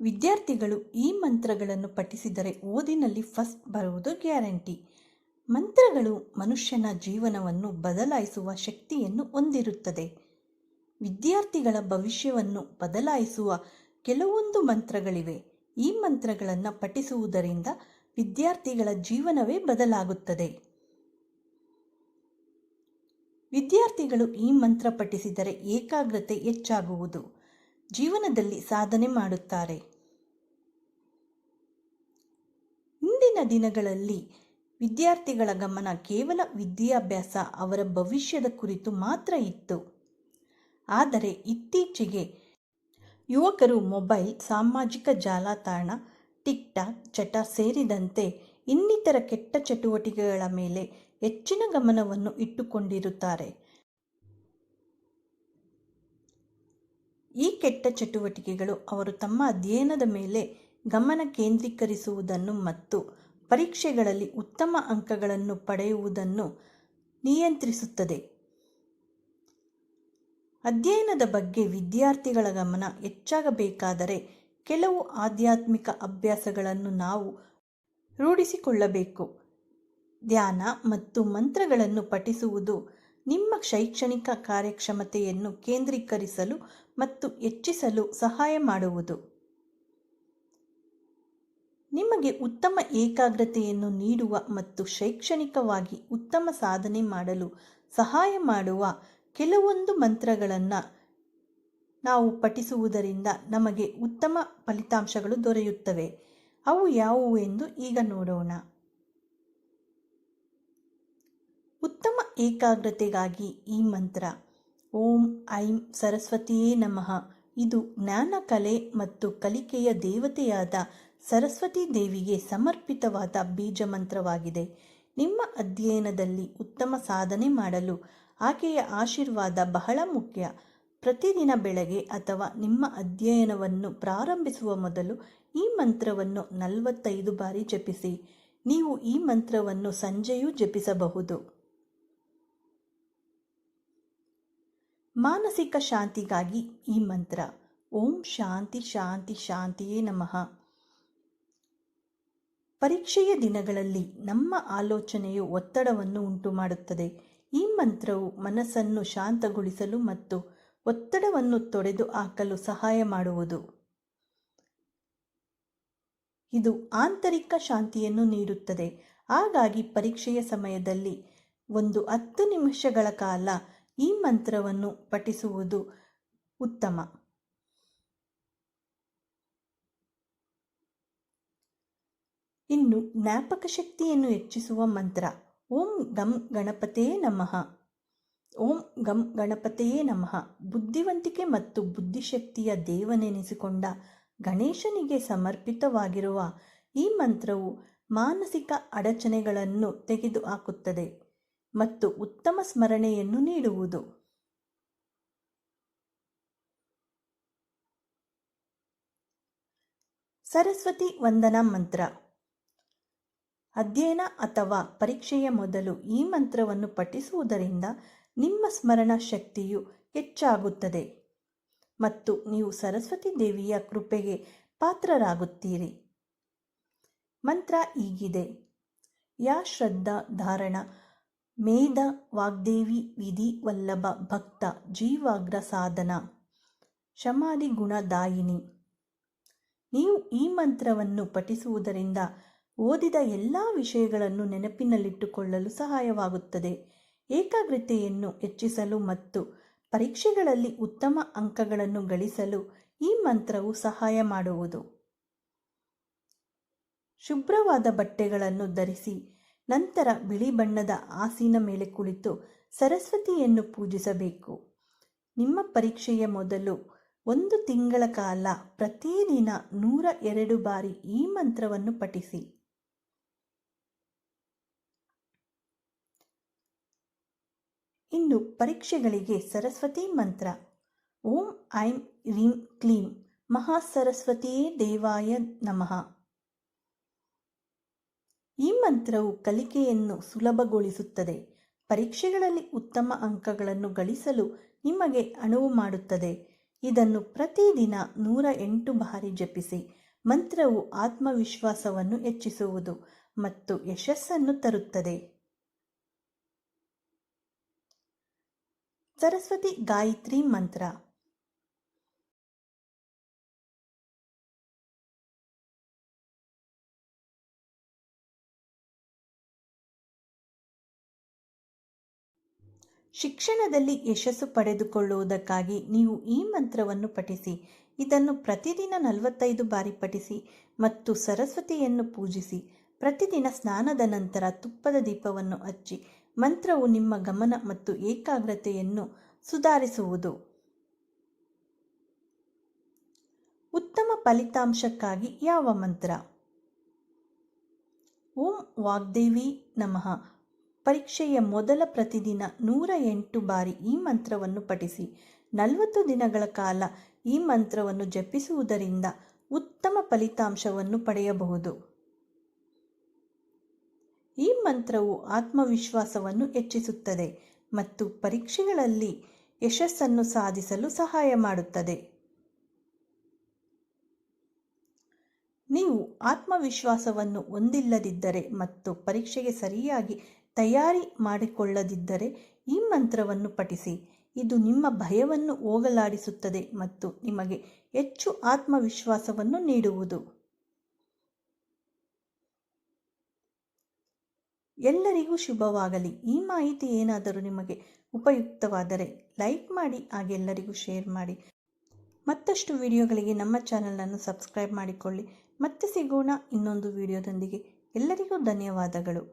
ವಿದ್ಯಾರ್ಥಿಗಳು ಈ ಮಂತ್ರಗಳನ್ನು ಪಠಿಸಿದರೆ ಓದಿನಲ್ಲಿ ಫಸ್ಟ್ ಬರುವುದು ಗ್ಯಾರಂಟಿ. ಮಂತ್ರಗಳು ಮನುಷ್ಯನ ಜೀವನವನ್ನು ಬದಲಾಯಿಸುವ ಶಕ್ತಿಯನ್ನು ಹೊಂದಿರುತ್ತದೆ. ವಿದ್ಯಾರ್ಥಿಗಳ ಭವಿಷ್ಯವನ್ನು ಬದಲಾಯಿಸುವ ಕೆಲವೊಂದು ಮಂತ್ರಗಳಿವೆ. ಈ ಮಂತ್ರಗಳನ್ನು ಪಠಿಸುವುದರಿಂದ ವಿದ್ಯಾರ್ಥಿಗಳ ಜೀವನವೇ ಬದಲಾಗುತ್ತದೆ. ವಿದ್ಯಾರ್ಥಿಗಳು ಈ ಮಂತ್ರ ಪಠಿಸಿದರೆ ಏಕಾಗ್ರತೆ ಹೆಚ್ಚಾಗುವುದು, ಜೀವನದಲ್ಲಿ ಸಾಧನೆ ಮಾಡುತ್ತಾರೆ. ಇಂದಿನ ದಿನಗಳಲ್ಲಿ ವಿದ್ಯಾರ್ಥಿಗಳ ಗಮನ ಕೇವಲ ವಿದ್ಯಾಭ್ಯಾಸ, ಅವರ ಭವಿಷ್ಯದ ಕುರಿತು ಮಾತ್ರ ಇತ್ತು. ಆದರೆ ಇತ್ತೀಚೆಗೆ ಯುವಕರು ಮೊಬೈಲ್, ಸಾಮಾಜಿಕ ಜಾಲತಾಣ, ಟಿಕ್ಟಾಕ್ ಚಟ ಸೇರಿದಂತೆ ಇನ್ನಿತರ ಕೆಟ್ಟ ಚಟುವಟಿಕೆಗಳ ಮೇಲೆ ಹೆಚ್ಚಿನ ಗಮನವನ್ನು ಇಟ್ಟುಕೊಂಡಿರುತ್ತಾರೆ. ಈ ಕೆಟ್ಟ ಚಟುವಟಿಕೆಗಳು ಅವರು ತಮ್ಮ ಅಧ್ಯಯನದ ಮೇಲೆ ಗಮನ ಕೇಂದ್ರೀಕರಿಸುವುದನ್ನು ಮತ್ತು ಪರೀಕ್ಷೆಗಳಲ್ಲಿ ಉತ್ತಮ ಅಂಕಗಳನ್ನು ಪಡೆಯುವುದನ್ನು ನಿಯಂತ್ರಿಸುತ್ತದೆ. ಅಧ್ಯಯನದ ಬಗ್ಗೆ ವಿದ್ಯಾರ್ಥಿಗಳ ಗಮನ ಹೆಚ್ಚಾಗಬೇಕಾದರೆ ಕೆಲವು ಆಧ್ಯಾತ್ಮಿಕ ಅಭ್ಯಾಸಗಳನ್ನು ನಾವು ರೂಢಿಸಿಕೊಳ್ಳಬೇಕು. ಧ್ಯಾನ ಮತ್ತು ಮಂತ್ರಗಳನ್ನು ಪಠಿಸುವುದು ನಿಮ್ಮ ಶೈಕ್ಷಣಿಕ ಕಾರ್ಯಕ್ಷಮತೆಯನ್ನು ಕೇಂದ್ರೀಕರಿಸಲು ಮತ್ತು ಹೆಚ್ಚಿಸಲು ಸಹಾಯ ಮಾಡುವುದು. ನಿಮಗೆ ಉತ್ತಮ ಏಕಾಗ್ರತೆಯನ್ನು ನೀಡುವ ಮತ್ತು ಶೈಕ್ಷಣಿಕವಾಗಿ ಉತ್ತಮ ಸಾಧನೆ ಮಾಡಲು ಸಹಾಯ ಮಾಡುವ ಕೆಲವೊಂದು ಮಂತ್ರಗಳನ್ನು ನಾವು ಪಠಿಸುವುದರಿಂದ ನಮಗೆ ಉತ್ತಮ ಫಲಿತಾಂಶಗಳು ದೊರೆಯುತ್ತವೆ. ಅವು ಯಾವುವು ಎಂದು ಈಗ ನೋಡೋಣ. ಉತ್ತಮ ಏಕಾಗ್ರತೆಗಾಗಿ ಈ ಮಂತ್ರ ಓಂ ಐಂ ಸರಸ್ವತಿಯೇ ನಮಃ. ಇದು ಜ್ಞಾನ, ಕಲೆ ಮತ್ತು ಕಲಿಕೆಯ ದೇವತೆಯಾದ ಸರಸ್ವತಿ ದೇವಿಗೆ ಸಮರ್ಪಿತವಾದ ಬೀಜ ಮಂತ್ರವಾಗಿದೆ. ನಿಮ್ಮ ಅಧ್ಯಯನದಲ್ಲಿ ಉತ್ತಮ ಸಾಧನೆ ಮಾಡಲು ಆಕೆಯ ಆಶೀರ್ವಾದ ಬಹಳ ಮುಖ್ಯ. ಪ್ರತಿದಿನ ಬೆಳಗ್ಗೆ ಅಥವಾ ನಿಮ್ಮ ಅಧ್ಯಯನವನ್ನು ಪ್ರಾರಂಭಿಸುವ ಮೊದಲು ಈ ಮಂತ್ರವನ್ನು 45 ಬಾರಿ ಜಪಿಸಿ. ನೀವು ಈ ಮಂತ್ರವನ್ನು ಸಂಜೆಯೂ ಜಪಿಸಬಹುದು. ಮಾನಸಿಕ ಶಾಂತಿಗಾಗಿ ಈ ಮಂತ್ರ ಓಂ ಶಾಂತಿ ಶಾಂತಿ ಶಾಂತಿಯೇ ನಮಃ. ಪರೀಕ್ಷೆಯ ದಿನಗಳಲ್ಲಿ ನಮ್ಮ ಆಲೋಚನೆಯು ಒತ್ತಡವನ್ನು ಉಂಟುಮಾಡುತ್ತದೆ. ಈ ಮಂತ್ರವು ಮನಸ್ಸನ್ನು ಶಾಂತಗೊಳಿಸಲು ಮತ್ತು ಒತ್ತಡವನ್ನು ತೊಡೆದು ಹಾಕಲು ಸಹಾಯ ಮಾಡುವುದು. ಇದು ಆಂತರಿಕ ಶಾಂತಿಯನ್ನು ನೀಡುತ್ತದೆ. ಹಾಗಾಗಿ ಪರೀಕ್ಷೆಯ ಸಮಯದಲ್ಲಿ 10 ನಿಮಿಷಗಳ ಕಾಲ ಈ ಮಂತ್ರವನ್ನು ಪಠಿಸುವುದು ಉತ್ತಮ. ಇನ್ನು ಜ್ಞಾಪಕ ಶಕ್ತಿಯನ್ನು ಹೆಚ್ಚಿಸುವ ಮಂತ್ರ ಓಂ ಗಂ ಗಣಪತಯೇ ನಮಃ. ಓಂ ಗಂ ಗಣಪತಯೇ ನಮಃ. ಬುದ್ಧಿವಂತಿಕೆ ಮತ್ತು ಬುದ್ಧಿಶಕ್ತಿಯ ದೇವನೆನಿಸಿಕೊಂಡ ಗಣೇಶನಿಗೆ ಸಮರ್ಪಿತವಾಗಿರುವ ಈ ಮಂತ್ರವು ಮಾನಸಿಕ ಅಡಚಣೆಗಳನ್ನು ತೆಗೆದುಹಾಕುತ್ತದೆ ಮತ್ತು ಉತ್ತಮ ಸ್ಮರಣೆಯನ್ನು ನೀಡುವುದು. ಸರಸ್ವತಿ ವಂದನಾ ಮಂತ್ರ. ಅಧ್ಯಯನ ಅಥವಾ ಪರೀಕ್ಷೆಯ ಮೊದಲು ಈ ಮಂತ್ರವನ್ನು ಪಠಿಸುವುದರಿಂದ ನಿಮ್ಮ ಸ್ಮರಣ ಶಕ್ತಿಯು ಹೆಚ್ಚಾಗುತ್ತದೆ ಮತ್ತು ನೀವು ಸರಸ್ವತಿ ದೇವಿಯ ಕೃಪೆಗೆ ಪಾತ್ರರಾಗುತ್ತೀರಿ. ಮಂತ್ರ ಹೀಗಿದೆ: ಯಾ ಶ್ರದ್ಧಾ ಧಾರಣ ಮೇಧ ವಾಗ್ದೇವಿ ವಿಧಿ ವಲ್ಲಭ ಭಕ್ತ ಜೀವಾಗ್ರ ಸಾಧನ ಶಮಾಧಿ ಗುಣದಾಯಿನಿ. ನೀವು ಈ ಮಂತ್ರವನ್ನು ಪಠಿಸುವುದರಿಂದ ಓದಿದ ಎಲ್ಲ ವಿಷಯಗಳನ್ನು ನೆನಪಿನಲ್ಲಿಟ್ಟುಕೊಳ್ಳಲು ಸಹಾಯವಾಗುತ್ತದೆ. ಏಕಾಗ್ರತೆಯನ್ನು ಹೆಚ್ಚಿಸಲು ಮತ್ತು ಪರೀಕ್ಷೆಗಳಲ್ಲಿ ಉತ್ತಮ ಅಂಕಗಳನ್ನು ಗಳಿಸಲು ಈ ಮಂತ್ರವು ಸಹಾಯ ಮಾಡುವುದು. ಶುಭ್ರವಾದ ಬಟ್ಟೆಗಳನ್ನು ಧರಿಸಿ ನಂತರ ಬಿಳಿ ಬಣ್ಣದ ಹಾಸಿನ ಮೇಲೆ ಕುಳಿತು ಸರಸ್ವತಿಯನ್ನು ಪೂಜಿಸಬೇಕು. ನಿಮ್ಮ ಪರೀಕ್ಷೆಯ ಮೊದಲು 1 ತಿಂಗಳ ಕಾಲ ಪ್ರತಿದಿನ 102 ಬಾರಿ ಈ ಮಂತ್ರವನ್ನು ಪಠಿಸಿ. ಇನ್ನು ಪರೀಕ್ಷೆಗಳಿಗೆ ಸರಸ್ವತಿ ಮಂತ್ರ ಓಂ ಐಂ ರೀಂ ಕ್ಲೀಂ ಮಹಾಸರಸ್ವತಿಯೇ ದೇವಾಯ ನಮಃ. ಈ ಮಂತ್ರವು ಕಲಿಕೆಯನ್ನು ಸುಲಭಗೊಳಿಸುತ್ತದೆ. ಪರೀಕ್ಷೆಗಳಲ್ಲಿ ಉತ್ತಮ ಅಂಕಗಳನ್ನು ಗಳಿಸಲು ನಿಮಗೆ ಅನುವು ಮಾಡುತ್ತದೆ. ಇದನ್ನು ಪ್ರತಿದಿನ 108 ಬಾರಿ ಜಪಿಸಿ. ಮಂತ್ರವು ಆತ್ಮವಿಶ್ವಾಸವನ್ನು ಹೆಚ್ಚಿಸುವುದು ಮತ್ತು ಯಶಸ್ಸನ್ನು ತರುತ್ತದೆ. ಸರಸ್ವತಿ ಗಾಯತ್ರಿ ಮಂತ್ರ. ಶಿಕ್ಷಣದಲ್ಲಿ ಯಶಸ್ಸು ಪಡೆದುಕೊಳ್ಳುವುದಕ್ಕಾಗಿ ನೀವು ಈ ಮಂತ್ರವನ್ನು ಪಠಿಸಿ. ಇದನ್ನು ಪ್ರತಿದಿನ 45 ಬಾರಿ ಪಠಿಸಿ ಮತ್ತು ಸರಸ್ವತಿಯನ್ನು ಪೂಜಿಸಿ. ಪ್ರತಿದಿನ ಸ್ನಾನದ ನಂತರ ತುಪ್ಪದ ದೀಪವನ್ನು ಹಚ್ಚಿ. ಮಂತ್ರವು ನಿಮ್ಮ ಗಮನ ಮತ್ತು ಏಕಾಗ್ರತೆಯನ್ನು ಸುಧಾರಿಸುವುದು. ಉತ್ತಮ ಫಲಿತಾಂಶಕ್ಕಾಗಿ ಯಾವ ಮಂತ್ರ? ಓಂ ವಾಗ್ದೇವಿ ನಮಃ. ಪರೀಕ್ಷೆಯ ಮೊದಲ ಪ್ರತಿದಿನ 108 ಬಾರಿ ಈ ಮಂತ್ರವನ್ನು ಪಠಿಸಿ. 40 ದಿನಗಳ ಕಾಲ ಈ ಮಂತ್ರವನ್ನು ಜಪಿಸುವುದರಿಂದ ಉತ್ತಮ ಫಲಿತಾಂಶವನ್ನು ಪಡೆಯಬಹುದು. ಈ ಮಂತ್ರವು ಆತ್ಮವಿಶ್ವಾಸವನ್ನು ಹೆಚ್ಚಿಸುತ್ತದೆ ಮತ್ತು ಪರೀಕ್ಷೆಗಳಲ್ಲಿ ಯಶಸ್ಸನ್ನು ಸಾಧಿಸಲು ಸಹಾಯ ಮಾಡುತ್ತದೆ. ನೀವು ಆತ್ಮವಿಶ್ವಾಸವನ್ನು ಹೊಂದಿಲ್ಲದಿದ್ದರೆ ಮತ್ತು ಪರೀಕ್ಷೆಗೆ ಸರಿಯಾಗಿ ತಯಾರಿ ಮಾಡಿಕೊಳ್ಳದಿದ್ದರೆ ಈ ಮಂತ್ರವನ್ನು ಪಠಿಸಿ. ಇದು ನಿಮ್ಮ ಭಯವನ್ನು ಹೋಗಲಾಡಿಸುತ್ತದೆ ಮತ್ತು ನಿಮಗೆ ಹೆಚ್ಚು ಆತ್ಮವಿಶ್ವಾಸವನ್ನು ನೀಡುವುದು. ಎಲ್ಲರಿಗೂ ಶುಭವಾಗಲಿ. ಈ ಮಾಹಿತಿ ಏನಾದರೂ ನಿಮಗೆ ಉಪಯುಕ್ತವಾದರೆ ಲೈಕ್ ಮಾಡಿ, ಹಾಗೆ ಎಲ್ಲರಿಗೂ ಶೇರ್ ಮಾಡಿ. ಮತ್ತಷ್ಟು ವಿಡಿಯೋಗಳಿಗೆ ನಮ್ಮ ಚಾನಲನ್ನು ಸಬ್ಸ್ಕ್ರೈಬ್ ಮಾಡಿಕೊಳ್ಳಿ. ಮತ್ತೆ ಸಿಗೋಣ ಇನ್ನೊಂದು ವಿಡಿಯೋದೊಂದಿಗೆ. ಎಲ್ಲರಿಗೂ ಧನ್ಯವಾದಗಳು.